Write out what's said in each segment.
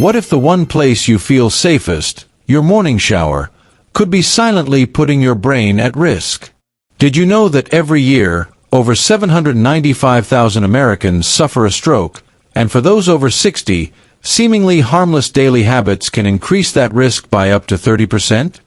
What if the one place you feel safest, your morning shower, could be silently putting your brain at risk? Did you know that every year, over 795,000 Americans suffer a stroke, and for those over 60, seemingly harmless daily habits can increase that risk by up to 30%?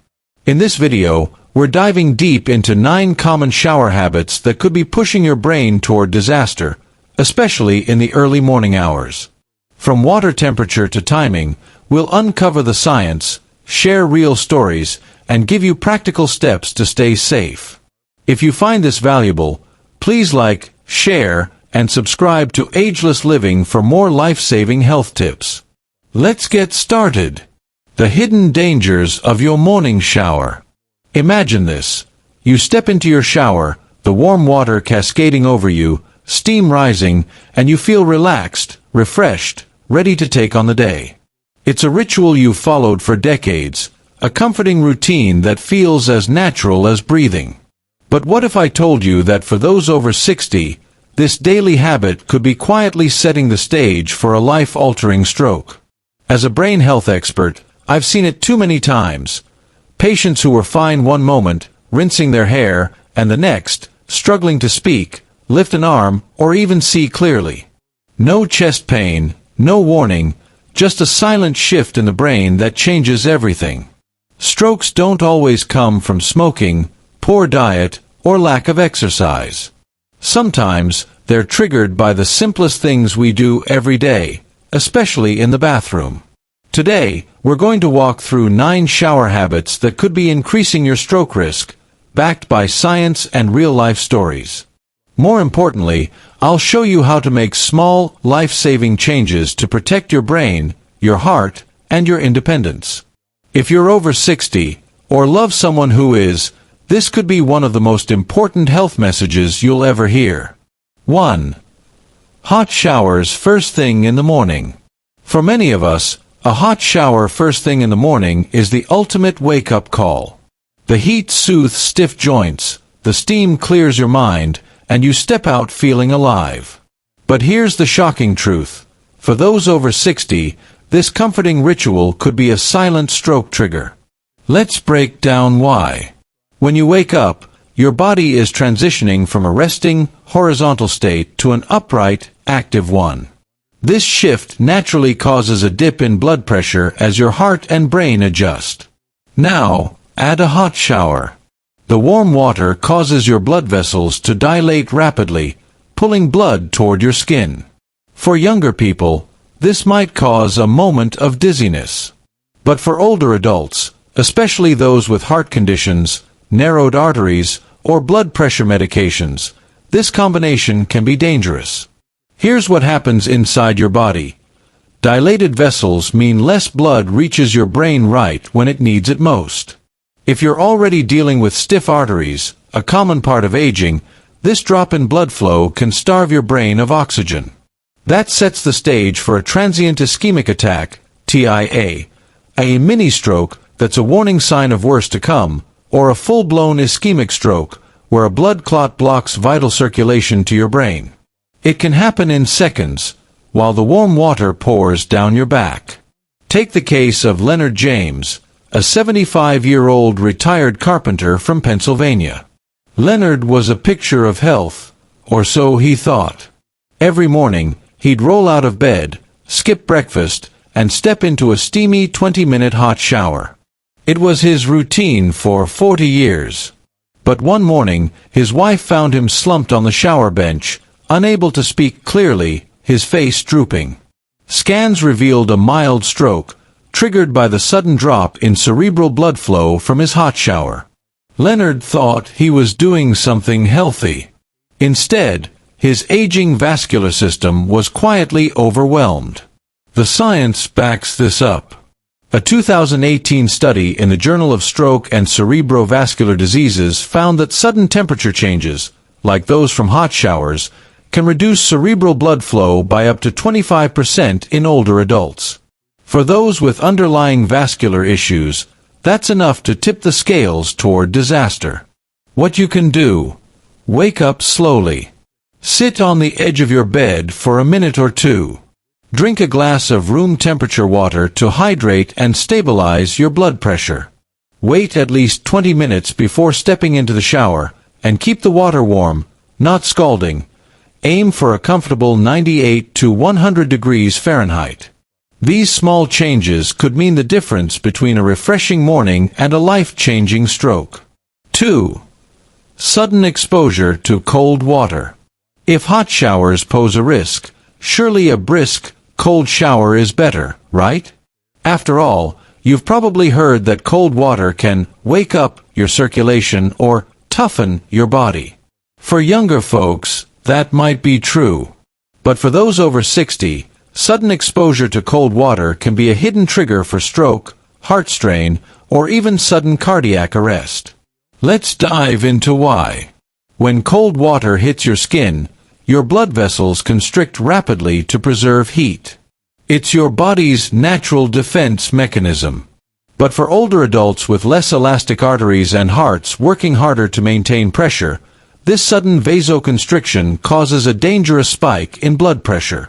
In this video, we're diving deep into 9 common shower habits that could be pushing your brain toward disaster, especially in the early morning hours. From water temperature to timing, we'll uncover the science, share real stories, and give you practical steps to stay safe. If you find this valuable, please like, share, and subscribe to Ageless Living for more life-saving health tips. Let's get started. The hidden dangers of your morning shower. Imagine this. You step into your shower, the warm water cascading over you, steam rising, and you feel relaxed, refreshed, ready to take on the day. It's a ritual you've followed for decades, a comforting routine that feels as natural as breathing. But what if I told you that for those over 60, this daily habit could be quietly setting the stage for a life-altering stroke? As a brain health expert, I've seen it too many times. Patients who were fine one moment, rinsing their hair, and the next, struggling to speak, lift an arm, or even see clearly. No chest pain, no warning, just a silent shift in the brain that changes everything. Strokes don't always come from smoking, poor diet, or lack of exercise. Sometimes, they're triggered by the simplest things we do every day, especially in the bathroom. Today, we're going to walk through 9 shower habits that could be increasing your stroke risk, backed by science and real-life stories. More importantly, I'll show you how to make small, life-saving changes to protect your brain, your heart, and your independence. If you're over 60, or love someone who is, this could be one of the most important health messages you'll ever hear. 1. Hot showers first thing in the morning. For many of us, a hot shower first thing in the morning is the ultimate wake-up call. The heat soothes stiff joints, the steam clears your mind, and you step out feeling alive. But here's the shocking truth. For those over 60, this comforting ritual could be a silent stroke trigger. Let's break down why. When you wake up, your body is transitioning from a resting, horizontal state to an upright, active one. This shift naturally causes a dip in blood pressure as your heart and brain adjust. Now, add a hot shower. The warm water causes your blood vessels to dilate rapidly, pulling blood toward your skin. For younger people, this might cause a moment of dizziness. But for older adults, especially those with heart conditions, narrowed arteries, or blood pressure medications, this combination can be dangerous. Here's what happens inside your body. Dilated vessels mean less blood reaches your brain right when it needs it most. If you're already dealing with stiff arteries, a common part of aging, this drop in blood flow can starve your brain of oxygen. That sets the stage for a transient ischemic attack, TIA, a mini-stroke that's a warning sign of worse to come, or a full-blown ischemic stroke, where a blood clot blocks vital circulation to your brain. It can happen in seconds, while the warm water pours down your back. Take the case of Leonard James, a 75-year-old retired carpenter from Pennsylvania. Leonard was a picture of health, or so he thought. Every morning, he'd roll out of bed, skip breakfast, and step into a steamy 20-minute hot shower. It was his routine for 40 years. But one morning, his wife found him slumped on the shower bench, unable to speak clearly, his face drooping. Scans revealed a mild stroke, triggered by the sudden drop in cerebral blood flow from his hot shower. Leonard thought he was doing something healthy. Instead, his aging vascular system was quietly overwhelmed. The science backs this up. A 2018 study in the Journal of Stroke and Cerebrovascular Diseases found that sudden temperature changes, like those from hot showers, can reduce cerebral blood flow by up to 25% in older adults. For those with underlying vascular issues, that's enough to tip the scales toward disaster. What you can do: wake up slowly. Sit on the edge of your bed for a minute or two. Drink a glass of room temperature water to hydrate and stabilize your blood pressure. Wait at least 20 minutes before stepping into the shower, and keep the water warm, not scalding. Aim for a comfortable 98 to 100 degrees Fahrenheit. These small changes could mean the difference between a refreshing morning and a life-changing stroke. 2. Sudden exposure to cold water. If hot showers pose a risk, surely a brisk, cold shower is better, right? After all, you've probably heard that cold water can wake up your circulation or toughen your body. For younger folks, that might be true. But for those over 60, sudden exposure to cold water can be a hidden trigger for stroke, heart strain, or even sudden cardiac arrest. Let's dive into why. When cold water hits your skin, your blood vessels constrict rapidly to preserve heat. It's your body's natural defense mechanism. But for older adults with less elastic arteries and hearts working harder to maintain pressure, this sudden vasoconstriction causes a dangerous spike in blood pressure.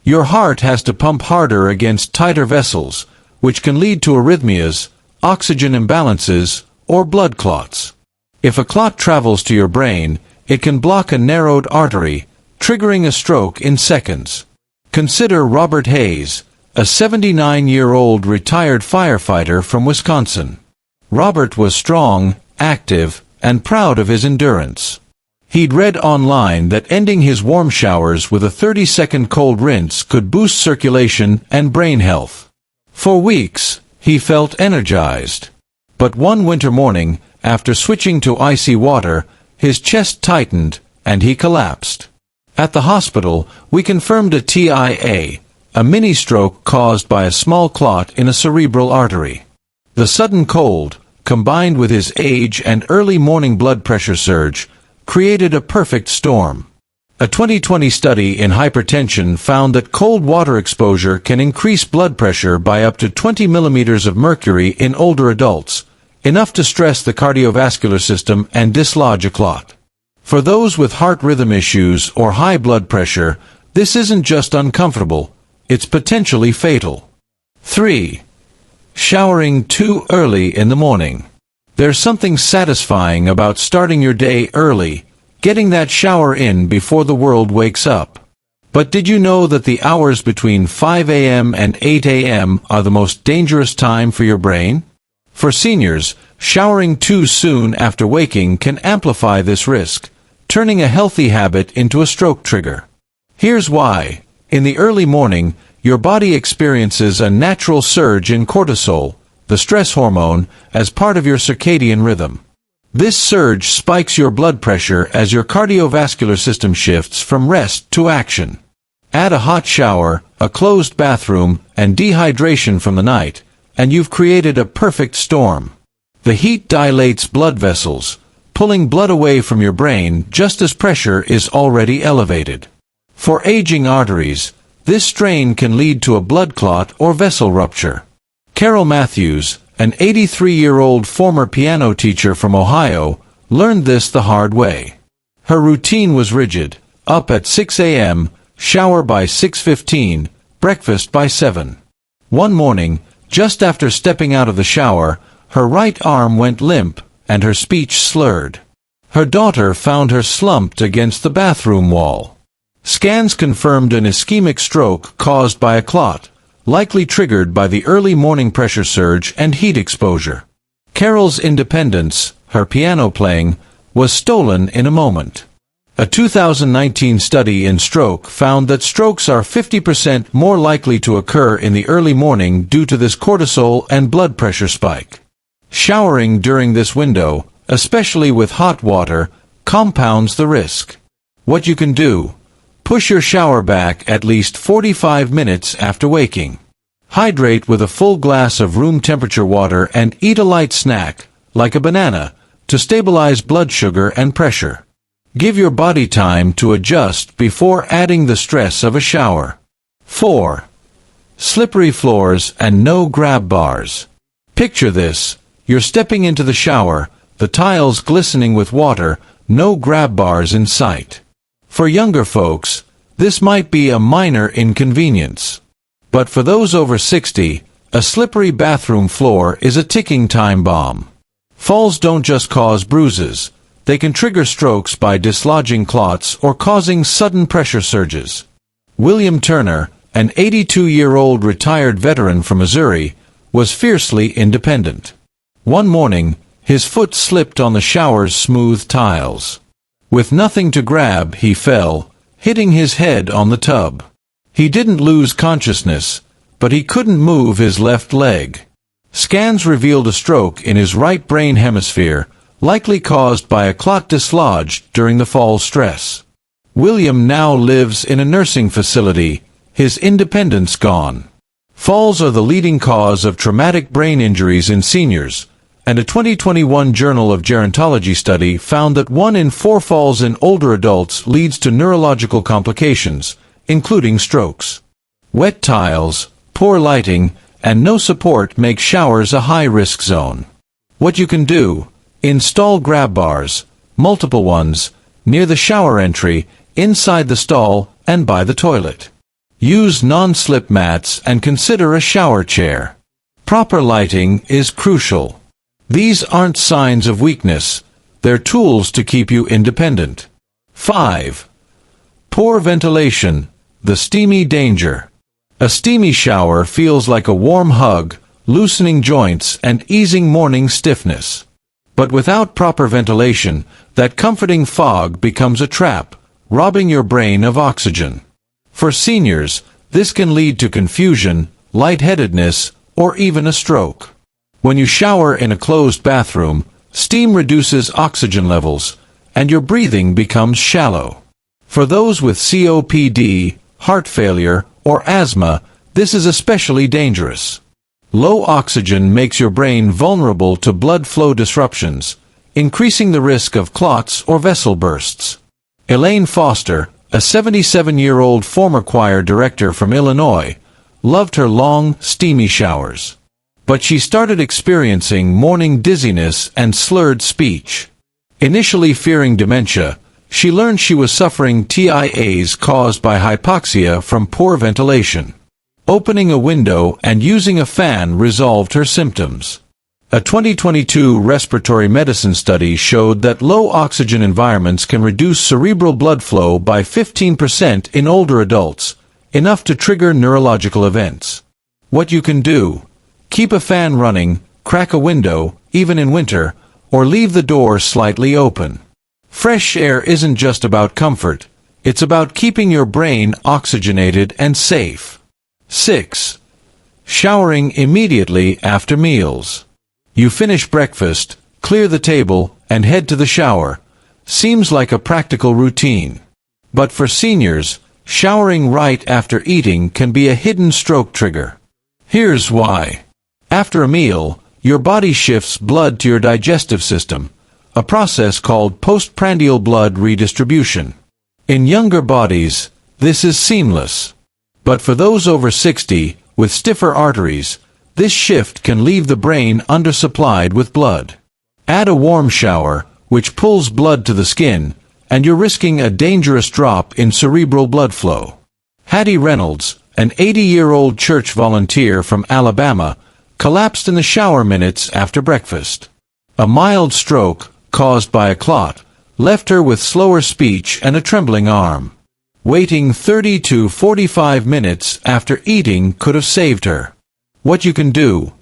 Your heart has to pump harder against tighter vessels, which can lead to arrhythmias, oxygen imbalances, or blood clots. If a clot travels to your brain, it can block a narrowed artery, triggering a stroke in seconds. Consider Robert Hayes, a 79-year-old retired firefighter from Wisconsin. Robert was strong, active, and proud of his endurance. He'd read online that ending his warm showers with a 30-second cold rinse could boost circulation and brain health. For weeks, he felt energized. But one winter morning, after switching to icy water, his chest tightened, and he collapsed. At the hospital, we confirmed a TIA, a mini-stroke caused by a small clot in a cerebral artery. The sudden cold, combined with his age and early morning blood pressure surge, created a perfect storm. A 2020 study in hypertension found that cold water exposure can increase blood pressure by up to 20 millimeters of mercury in older adults, enough to stress the cardiovascular system and dislodge a clot. For those with heart rhythm issues or high blood pressure, this isn't just uncomfortable, it's potentially fatal. 3. Showering too early in the morning. There's something satisfying about starting your day early, getting that shower in before the world wakes up. But did you know that the hours between 5 a.m. and 8 a.m. are the most dangerous time for your brain? For seniors, showering too soon after waking can amplify this risk, turning a healthy habit into a stroke trigger. Here's why. In the early morning, your body experiences a natural surge in cortisol, the stress hormone, as part of your circadian rhythm. This surge spikes your blood pressure as your cardiovascular system shifts from rest to action. Add a hot shower, a closed bathroom, and dehydration from the night, and you've created a perfect storm. The heat dilates blood vessels, pulling blood away from your brain just as pressure is already elevated. For aging arteries, this strain can lead to a blood clot or vessel rupture. Carol Matthews, an 83-year-old former piano teacher from Ohio, learned this the hard way. Her routine was rigid: up at 6 a.m., shower by 6:15, breakfast by 7. One morning, just after stepping out of the shower, her right arm went limp, and her speech slurred. Her daughter found her slumped against the bathroom wall. Scans confirmed an ischemic stroke caused by a clot, likely triggered by the early morning pressure surge and heat exposure. Carol's independence, her piano playing, was stolen in a moment. A 2019 study in stroke found that strokes are 50% more likely to occur in the early morning due to this cortisol and blood pressure spike. Showering during this window, especially with hot water, compounds the risk. What you can do: push your shower back at least 45 minutes after waking. Hydrate with a full glass of room temperature water and eat a light snack, like a banana, to stabilize blood sugar and pressure. Give your body time to adjust before adding the stress of a shower. 4. Slippery floors and no grab bars. Picture this: you're stepping into the shower, the tiles glistening with water, no grab bars in sight. For younger folks, this might be a minor inconvenience. But for those over 60, a slippery bathroom floor is a ticking time bomb. Falls don't just cause bruises. They can trigger strokes by dislodging clots or causing sudden pressure surges. William Turner, an 82-year-old retired veteran from Missouri, was fiercely independent. One morning, his foot slipped on the shower's smooth tiles. With nothing to grab, he fell, hitting his head on the tub. He didn't lose consciousness, but he couldn't move his left leg. Scans revealed a stroke in his right brain hemisphere, likely caused by a clot dislodged during the fall's stress. William now lives in a nursing facility, his independence gone. Falls are the leading cause of traumatic brain injuries in seniors, and a 2021 Journal of Gerontology study found that 1 in 4 falls in older adults leads to neurological complications, including strokes. Wet tiles, poor lighting, and no support make showers a high-risk zone. What you can do: install grab bars, multiple ones, near the shower entry, inside the stall, and by the toilet. Use non-slip mats and consider a shower chair. Proper lighting is crucial. These aren't signs of weakness, they're tools to keep you independent. 5. Poor ventilation, the steamy danger. A steamy shower feels like a warm hug, loosening joints and easing morning stiffness. But without proper ventilation, that comforting fog becomes a trap, robbing your brain of oxygen. For seniors, this can lead to confusion, lightheadedness, or even a stroke. When you shower in a closed bathroom, steam reduces oxygen levels, and your breathing becomes shallow. For those with COPD, heart failure, or asthma, this is especially dangerous. Low oxygen makes your brain vulnerable to blood flow disruptions, increasing the risk of clots or vessel bursts. Elaine Foster, a 77-year-old former choir director from Illinois, loved her long, steamy showers. But she started experiencing morning dizziness and slurred speech. Initially fearing dementia, she learned she was suffering TIAs caused by hypoxia from poor ventilation. Opening a window and using a fan resolved her symptoms. A 2022 respiratory medicine study showed that low oxygen environments can reduce cerebral blood flow by 15% in older adults, enough to trigger neurological events. What you can do: keep a fan running, crack a window, even in winter, or leave the door slightly open. Fresh air isn't just about comfort, it's about keeping your brain oxygenated and safe. 6. Showering immediately after meals. You finish breakfast, clear the table, and head to the shower. Seems like a practical routine. But for seniors, showering right after eating can be a hidden stroke trigger. Here's why. After a meal, your body shifts blood to your digestive system, a process called postprandial blood redistribution. In younger bodies, this is seamless. But for those over 60, with stiffer arteries, this shift can leave the brain undersupplied with blood. Add a warm shower, which pulls blood to the skin, and you're risking a dangerous drop in cerebral blood flow. Hattie Reynolds, an 80-year-old church volunteer from Alabama, collapsed in the shower minutes after breakfast. A mild stroke, caused by a clot, left her with slower speech and a trembling arm. Waiting 30 to 45 minutes after eating could have saved her. What you can do: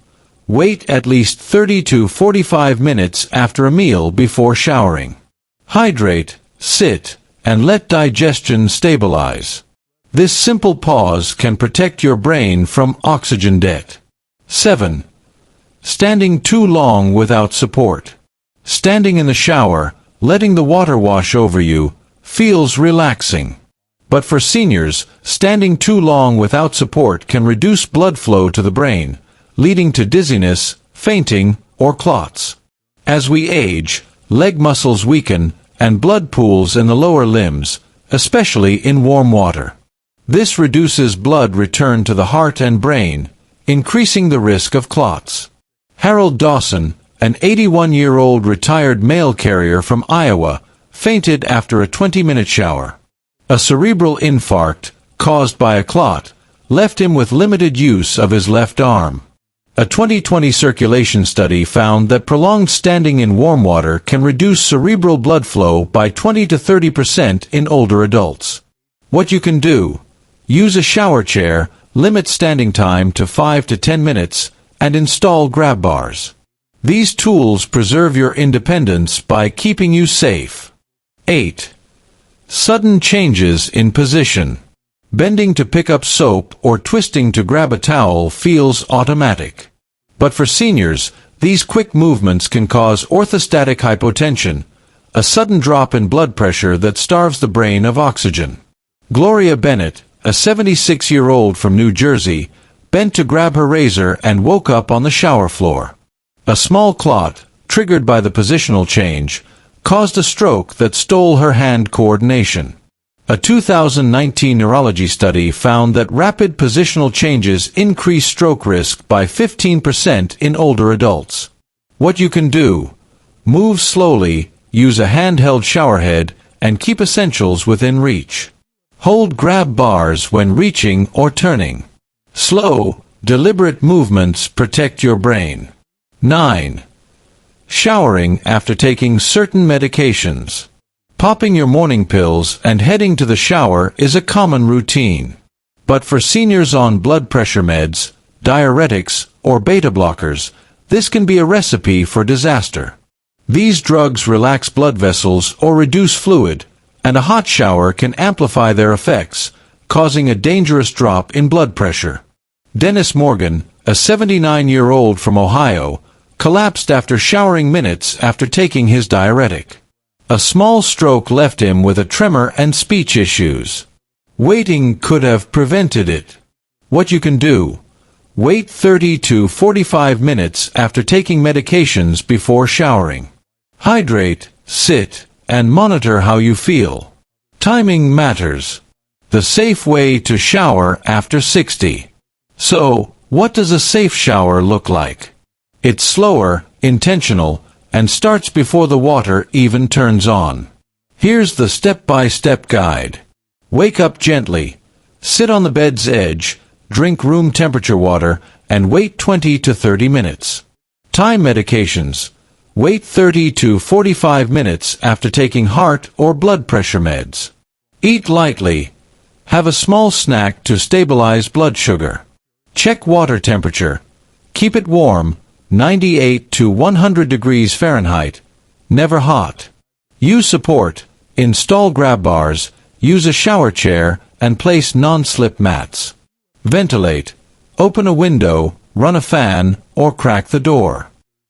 wait at least 30 to 45 minutes after a meal before showering. Hydrate, sit, and let digestion stabilize. This simple pause can protect your brain from oxygen debt. 7. Standing too long without support. Standing in the shower, letting the water wash over you, feels relaxing. But for seniors, standing too long without support can reduce blood flow to the brain, leading to dizziness, fainting, or clots. As we age, leg muscles weaken, and blood pools in the lower limbs, especially in warm water. This reduces blood return to the heart and brain, increasing the risk of clots. Harold Dawson, an 81-year-old retired mail carrier from Iowa, fainted after a 20-minute shower. A cerebral infarct, caused by a clot, left him with limited use of his left arm. A 2020 circulation study found that prolonged standing in warm water can reduce cerebral blood flow by 20 to 30% in older adults. What you can do: use a shower chair, limit standing time to 5 to 10 minutes, and install grab bars. These tools preserve your independence by keeping you safe. 8. Sudden changes in position. Bending to pick up soap or twisting to grab a towel feels automatic. But for seniors, these quick movements can cause orthostatic hypotension, a sudden drop in blood pressure that starves the brain of oxygen. Gloria Bennett, a 76-year-old from New Jersey, bent to grab her razor and woke up on the shower floor. A small clot, triggered by the positional change, caused a stroke that stole her hand coordination. A 2019 neurology study found that rapid positional changes increase stroke risk by 15% in older adults. What you can do: move slowly, use a handheld showerhead, and keep essentials within reach. Hold grab bars when reaching or turning. Slow, deliberate movements protect your brain. 9. Showering after taking certain medications. Popping your morning pills and heading to the shower is a common routine. But for seniors on blood pressure meds, diuretics, or beta blockers, this can be a recipe for disaster. These drugs relax blood vessels or reduce fluid, and a hot shower can amplify their effects, causing a dangerous drop in blood pressure. Dennis Morgan, a 79-year-old from Ohio, collapsed after showering minutes after taking his diuretic. A small stroke left him with a tremor and speech issues. Waiting could have prevented it. What you can do: wait 30 to 45 minutes after taking medications before showering. Hydrate, sit, and monitor how you feel. Timing matters. The safe way to shower after 60. So, what does a safe shower look like? It's slower, intentional, and starts before the water even turns on. Here's the step-by-step guide. Wake up gently. Sit on the bed's edge, drink room temperature water, and wait 20 to 30 minutes. Time medications. Wait 30 to 45 minutes after taking heart or blood pressure meds. Eat lightly. Have a small snack to stabilize blood sugar. Check water temperature. Keep it warm, 98 to 100 degrees Fahrenheit, never hot. Use support, install grab bars, use a shower chair, and place non-slip mats. Ventilate, open a window, run a fan, or crack the door.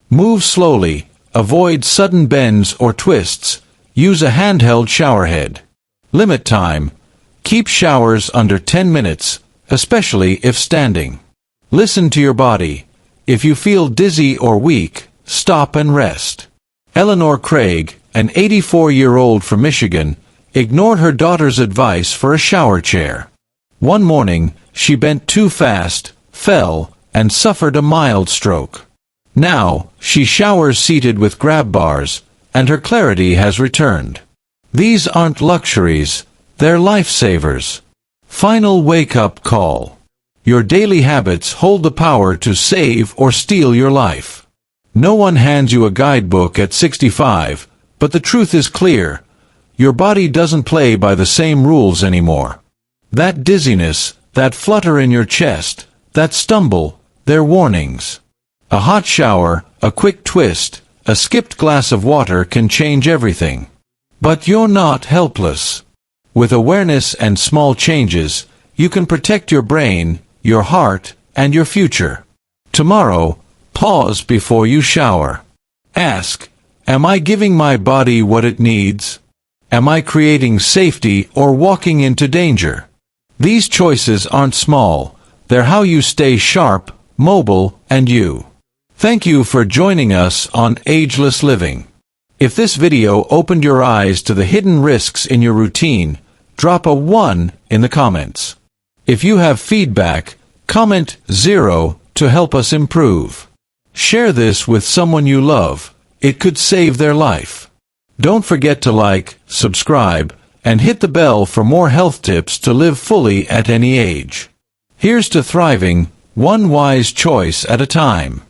Move slowly, avoid sudden bends or twists, use a handheld showerhead. Limit time, keep showers under 10 minutes, especially if standing. Listen to your body. If you feel dizzy or weak, stop and rest. Eleanor Craig, an 84-year-old from Michigan, ignored her daughter's advice for a shower chair. One morning, she bent too fast, fell, and suffered a mild stroke. Now, she showers seated with grab bars, and her clarity has returned. These aren't luxuries, they're lifesavers. Final wake-up call. Your daily habits hold the power to save or steal your life. No one hands you a guidebook at 65, but the truth is clear. Your body doesn't play by the same rules anymore. That dizziness, that flutter in your chest, that stumble, they're warnings. A hot shower, a quick twist, a skipped glass of water can change everything. But you're not helpless. With awareness and small changes, you can protect your brain, your heart, and your future. Tomorrow, pause before you shower. Ask, am I giving my body what it needs? Am I creating safety or walking into danger? These choices aren't small. They're how you stay sharp, mobile, and you. Thank you for joining us on Ageless Living. If this video opened your eyes to the hidden risks in your routine, drop a 1 in the comments. If you have feedback, comment 0 to help us improve. Share this with someone you love. It could save their life. Don't forget to like, subscribe, and hit the bell for more health tips to live fully at any age. Here's to thriving, one wise choice at a time.